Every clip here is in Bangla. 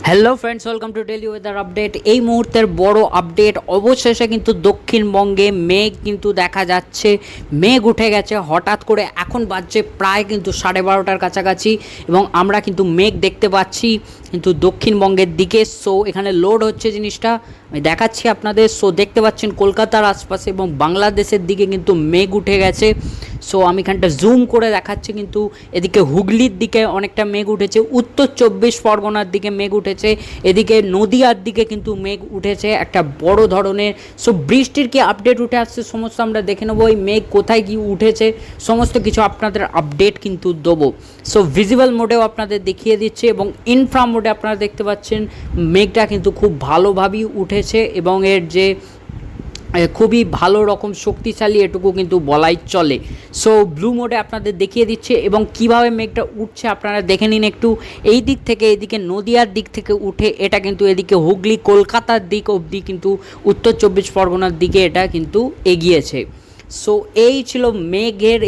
Hello friends, welcome to daily weather update. এই মুহূর্তের বড় আপডেট, অবশেষে কিন্তু দক্ষিণবঙ্গে মেঘ কিন্তু দেখা যাচ্ছে। মেঘ উঠে গেছে হঠাৎ করে, এখন বাজছে প্রায় কিন্তু 12:30টার কাছাকাছি এবং আমরা কিন্তু মেঘ দেখতে পাচ্ছি কিন্তু দক্ষিণবঙ্গের দিকে। সো এখানে লোড হচ্ছে জিনিসটা আমি দেখাচ্ছি আপনাদের। সো দেখতে পাচ্ছেন কলকাতার আশপাশে এবং বাংলাদেশের দিকে কিন্তু মেঘ উঠে গেছে। সো আমি এখানটা জুম করে দেখাচ্ছি, কিন্তু এদিকে হুগলির দিকে অনেকটা মেঘ উঠেছে, উত্তর 24 পরগনার দিকে মেঘ উঠেছে, এদিকে নদিয়ার দিকে কিন্তু মেঘ উঠেছে একটা বড় ধরনের। সো বৃষ্টির কি আপডেট উঠে আসছে সমস্ত আমরা দেখে নেবো। এই মেঘ কোথায় কি উঠেছে সমস্ত কিছু আপনাদের আপডেট কিন্তু দেবো। সো ভিজিবল মোডেও আপনাদের দেখিয়ে দিচ্ছে এবং ইনফ্রা মোডে আপনারা দেখতে পাচ্ছেন মেঘটা কিন্তু খুব ভালোভাবেই উঠেছে এবং এর যে খুবই ভালো রকম শক্তিশালী এটুকু কিন্তু বলাই চলে। সো ব্লু মোডে আপনাদের দেখিয়ে দিচ্ছে এবং কিভাবে মেঘটা উঠছে আপনারা দেখে নিন একটু। এই দিক থেকে এদিকে নদিয়ার দিক থেকে উঠে এটা কিন্তু এদিকে হুগলি কলকাতার দিক অবধি কিন্তু উত্তর 24 পরগনার দিকে এটা কিন্তু এগিয়েছে। সো এই ছিল মেঘের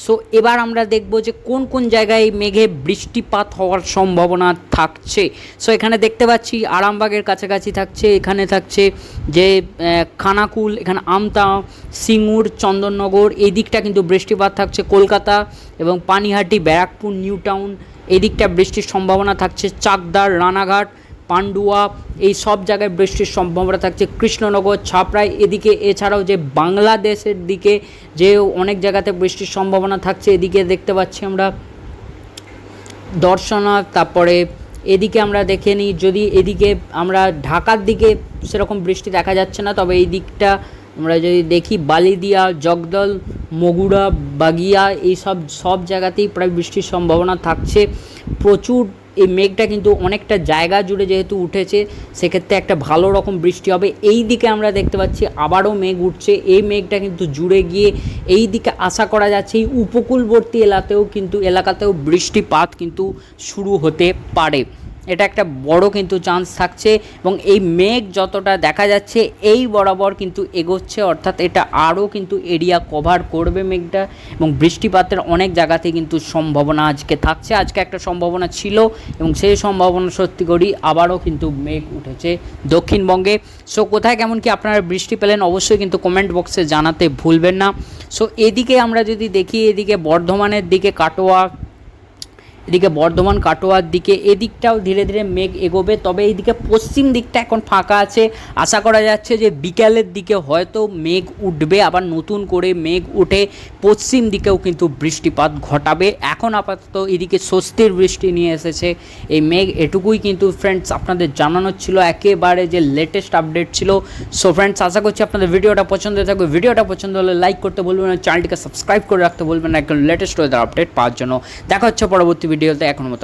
সো এবার আমরা দেখব যে কোন কোন জায়গায় মেঘে বৃষ্টিপাত হওয়ার সম্ভাবনা থাকছে। সো এখানে দেখতে পাচ্ছি আরামবাগের কাছাকাছি থাকছে, এখানে থাকছে যে খানাকুল, এখানে আমতা, সিঙ্গুর, চন্দননগর, এই দিকটা কিন্তু বৃষ্টিপাত থাকছে। কলকাতা এবং পানিহাটি, ব্যারাকপুর, নিউ টাউন এই দিকটা বৃষ্টির সম্ভাবনা থাকছে। চাকদার, রানাঘাট, পান্ডুয়া এই সব জায়গায় বৃষ্টির সম্ভাবনা থাকছে। কৃষ্ণনগর, ছাপড়ায় এদিকে, এছাড়াও যে বাংলাদেশের দিকে যে অনেক জায়গাতে বৃষ্টির সম্ভাবনা থাকছে। এদিকে দেখতে পাচ্ছি আমরা দর্শনা, তারপরে এদিকে আমরা দেখে নিই, যদি এদিকে আমরা ঢাকার দিকে সেরকম বৃষ্টি দেখা যাচ্ছে না, তবে এই দিকটা আমরা যদি দেখি বালিদিয়া, জগদল, মগুরা, বাগিয়া এই সব জায়গাতেই প্রায় বৃষ্টির সম্ভাবনা থাকছে প্রচুর। এই মেঘটা কিন্তু অনেকটা জায়গা জুড়ে যেহেতু উঠেছে, সেক্ষেত্রে একটা ভালো রকম বৃষ্টি হবে। এই দিকে আমরা দেখতে পাচ্ছি আবারও মেঘ উঠছে, এই মেঘটা কিন্তু জুড়ে গিয়ে এই দিকে আশা করা যাচ্ছে এই উপকূলবর্তী এলাকাতেও বৃষ্টিপাত কিন্তু শুরু হতে পারে। এটা একটা বড় কিন্তু চান্স থাকছে এবং এই মেঘ যতটা দেখা যাচ্ছে এই বরাবর কিন্তু এগোচ্ছে, অর্থাৎ এটা আরও কিন্তু এরিয়া কভার করবে মেঘটা এবং বৃষ্টিপাতের অনেক জায়গাতে কিন্তু সম্ভাবনা আজকে থাকছে। আজকে একটা সম্ভাবনা ছিল এবং সেই সম্ভাবনা সত্যি করেই আবারও কিন্তু মেঘ উঠেছে দক্ষিণবঙ্গে। সো কোথায় কেমন কি আপনারা বৃষ্টি পেলেন অবশ্যই কিন্তু কমেন্ট বক্সে জানাতে ভুলবেন না। সো এদিকে আমরা যদি দেখি, এদিকে বর্ধমানের দিকে বর্ধমান কাটোয়ার দিকে এদিকটাও ধীরে ধীরে মেঘ এগোবে, তবে এইদিকে পশ্চিম দিকটা এখন ফাঁকা আছে। আশা করা যাচ্ছে যে বিকেলের দিকে হয়তো মেঘ উঠবে, আবার নতুন করে মেঘ উঠে পশ্চিম দিকেও কিন্তু বৃষ্টিপাত ঘটাবে। এখন আপাতত এদিকে স্বস্তির বৃষ্টি নিয়ে এসেছে এই মেঘ, এটুকুই কিন্তু ফ্রেন্ডস আপনাদের জানানোর ছিল, একেবারে যে লেটেস্ট আপডেট ছিল। সো ফ্রেন্ডস, আশা করছি আপনাদের ভিডিওটা পছন্দ থাকবে। ভিডিওটা পছন্দ হলে লাইক করতে বলবেন না, চ্যানেলটিকে সাবস্ক্রাইব করে রাখতে বলবেন না একদম লেটেস্ট ওয়েদার আপডেট পাওয়ার জন্য। দেখা হচ্ছে পরবর্তী ভিডিওতে, এখনো মতো।